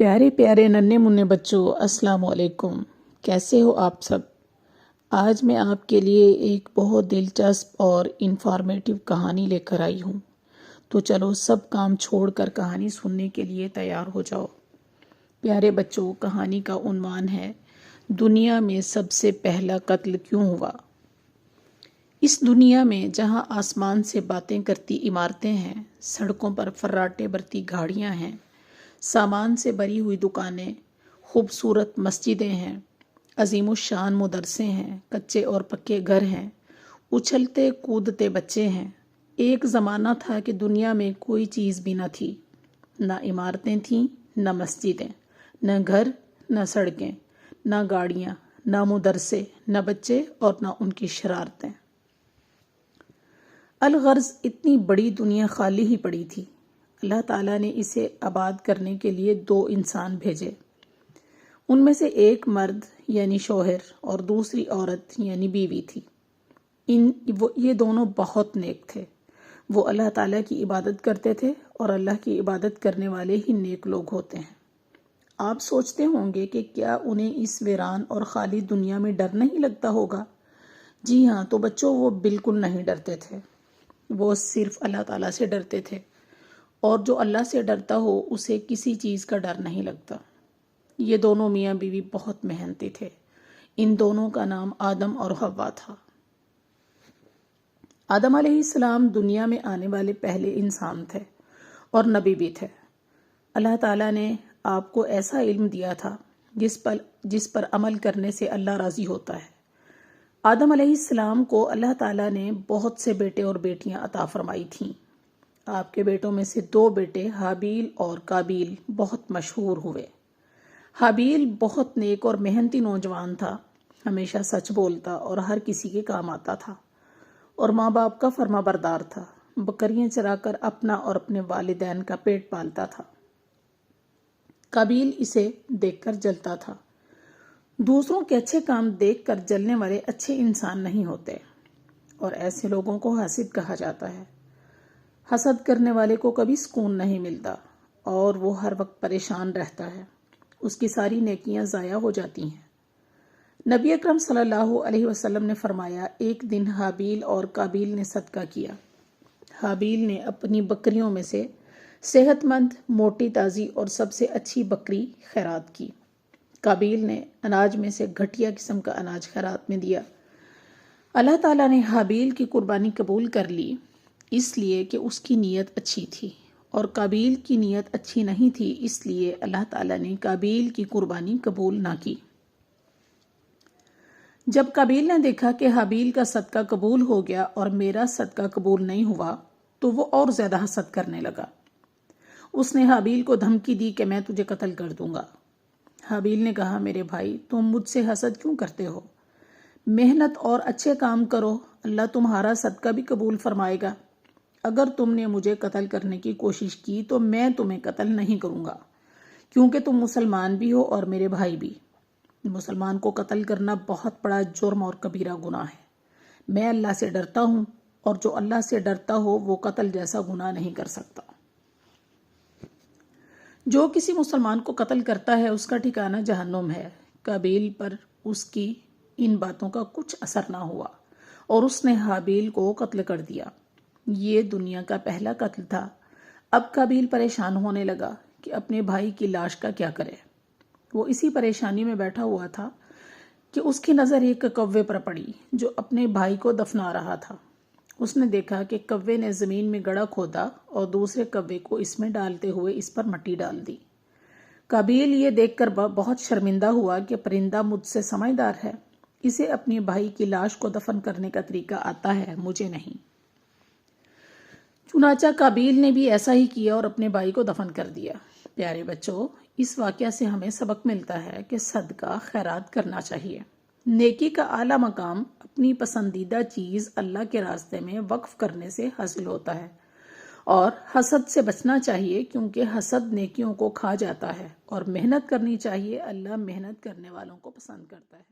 پیارے پیارے ننھے منھے بچوں، السلام علیکم۔ کیسے ہو آپ سب؟ آج میں آپ کے لیے ایک بہت دلچسپ اور انفارمیٹیو کہانی لے کر آئی ہوں، تو چلو سب کام چھوڑ کر کہانی سننے کے لیے تیار ہو جاؤ۔ پیارے بچوں، کہانی کا عنوان ہے دنیا میں سب سے پہلا قتل کیوں ہوا؟ اس دنیا میں جہاں آسمان سے باتیں کرتی عمارتیں ہیں، سڑکوں پر فراٹے برتی گاڑیاں ہیں، سامان سے بھری ہوئی دکانیں، خوبصورت مسجدیں ہیں، عظیم الشان مدرسے ہیں، کچے اور پکے گھر ہیں، اچھلتے کودتے بچے ہیں، ایک زمانہ تھا کہ دنیا میں کوئی چیز بھی نہ تھی، نہ عمارتیں تھیں، نہ مسجدیں، نہ گھر، نہ سڑکیں، نہ گاڑیاں، نہ مدرسے، نہ بچے اور نہ ان کی شرارتیں۔ الغرض اتنی بڑی دنیا خالی ہی پڑی تھی۔ اللہ تعالیٰ نے اسے آباد کرنے کے لیے 2 انسان بھیجے۔ ان میں سے ایک مرد یعنی شوہر اور دوسری عورت یعنی بیوی تھی۔ یہ دونوں بہت نیک تھے۔ وہ اللہ تعالیٰ کی عبادت کرتے تھے، اور اللہ کی عبادت کرنے والے ہی نیک لوگ ہوتے ہیں۔ آپ سوچتے ہوں گے کہ کیا انہیں اس ویران اور خالی دنیا میں ڈر نہیں لگتا ہوگا؟ جی ہاں، تو بچوں، وہ بالکل نہیں ڈرتے تھے۔ وہ صرف اللہ تعالیٰ سے ڈرتے تھے، اور جو اللہ سے ڈرتا ہو اسے کسی چیز کا ڈر نہیں لگتا۔ یہ دونوں میاں بیوی بہت محنتی تھے۔ ان دونوں کا نام آدم اور حوا تھا۔ آدم علیہ السلام دنیا میں آنے والے پہلے انسان تھے اور نبی بھی تھے۔ اللہ تعالیٰ نے آپ کو ایسا علم دیا تھا جس پر عمل کرنے سے اللہ راضی ہوتا ہے۔ آدم علیہ السلام کو اللہ تعالیٰ نے بہت سے بیٹے اور بیٹیاں عطا فرمائی تھیں۔ آپ کے بیٹوں میں سے 2 بیٹے حابیل اور قابیل بہت مشہور ہوئے۔ حابیل بہت نیک اور محنتی نوجوان تھا، ہمیشہ سچ بولتا اور ہر کسی کے کام آتا تھا، اور ماں باپ کا فرما بردار تھا۔ بکریاں چرا کر اپنا اور اپنے والدین کا پیٹ پالتا تھا۔ قابیل اسے دیکھ کر جلتا تھا۔ دوسروں کے اچھے کام دیکھ کر جلنے والے اچھے انسان نہیں ہوتے، اور ایسے لوگوں کو حاسد کہا جاتا ہے۔ حسد کرنے والے کو کبھی سکون نہیں ملتا، اور وہ ہر وقت پریشان رہتا ہے۔ اس کی ساری نیکیاں ضائع ہو جاتی ہیں۔ نبی اکرم صلی اللہ علیہ وسلم نے فرمایا، ایک دن حابیل اور قابیل نے صدقہ کیا۔ حابیل نے اپنی بکریوں میں سے صحت مند، موٹی، تازی اور سب سے اچھی بکری خیرات کی۔ قابیل نے اناج میں سے گھٹیا قسم کا اناج خیرات میں دیا۔ اللہ تعالیٰ نے حابیل کی قربانی قبول کر لی، اس لیے کہ اس کی نیت اچھی تھی، اور قابیل کی نیت اچھی نہیں تھی، اس لیے اللہ تعالیٰ نے قابیل کی قربانی قبول نہ کی۔ جب قابیل نے دیکھا کہ حابیل کا صدقہ قبول ہو گیا اور میرا صدقہ قبول نہیں ہوا، تو وہ اور زیادہ حسد کرنے لگا۔ اس نے حابیل کو دھمکی دی کہ میں تجھے قتل کر دوں گا۔ حابیل نے کہا، میرے بھائی، تم مجھ سے حسد کیوں کرتے ہو؟ محنت اور اچھے کام کرو، اللہ تمہارا صدقہ بھی قبول فرمائے گا۔ اگر تم نے مجھے قتل کرنے کی کوشش کی تو میں تمہیں قتل نہیں کروں گا، کیونکہ تم مسلمان بھی ہو اور میرے بھائی بھی۔ مسلمان کو قتل کرنا بہت بڑا جرم اور کبیرہ گناہ ہے۔ میں اللہ سے ڈرتا ہوں، اور جو اللہ سے ڈرتا ہو وہ قتل جیسا گناہ نہیں کر سکتا۔ جو کسی مسلمان کو قتل کرتا ہے اس کا ٹھکانہ جہنم ہے۔ قابیل پر اس کی ان باتوں کا کچھ اثر نہ ہوا، اور اس نے حابیل کو قتل کر دیا۔ یہ دنیا کا پہلا قتل تھا۔ اب قابیل پریشان ہونے لگا کہ اپنے بھائی کی لاش کا کیا کرے۔ وہ اسی پریشانی میں بیٹھا ہوا تھا کہ اس کی نظر ایک کوے پر پڑی جو اپنے بھائی کو دفنا رہا تھا۔ اس نے دیکھا کہ کوے نے زمین میں گڑھا کھودا اور دوسرے کوے کو اس میں ڈالتے ہوئے اس پر مٹی ڈال دی۔ قابیل یہ دیکھ کر بہت شرمندہ ہوا کہ پرندہ مجھ سے سمجھدار ہے، اسے اپنے بھائی کی لاش کو دفن کرنے کا طریقہ آتا ہے، مجھے نہیں۔ چنانچہ قابیل نے بھی ایسا ہی کیا اور اپنے بھائی کو دفن کر دیا۔ پیارے بچوں، اس واقعہ سے ہمیں سبق ملتا ہے کہ صدقہ خیرات کرنا چاہیے۔ نیکی کا اعلیٰ مقام اپنی پسندیدہ چیز اللہ کے راستے میں وقف کرنے سے حاصل ہوتا ہے، اور حسد سے بچنا چاہیے، کیونکہ حسد نیکیوں کو کھا جاتا ہے، اور محنت کرنی چاہیے، اللہ محنت کرنے والوں کو پسند کرتا ہے۔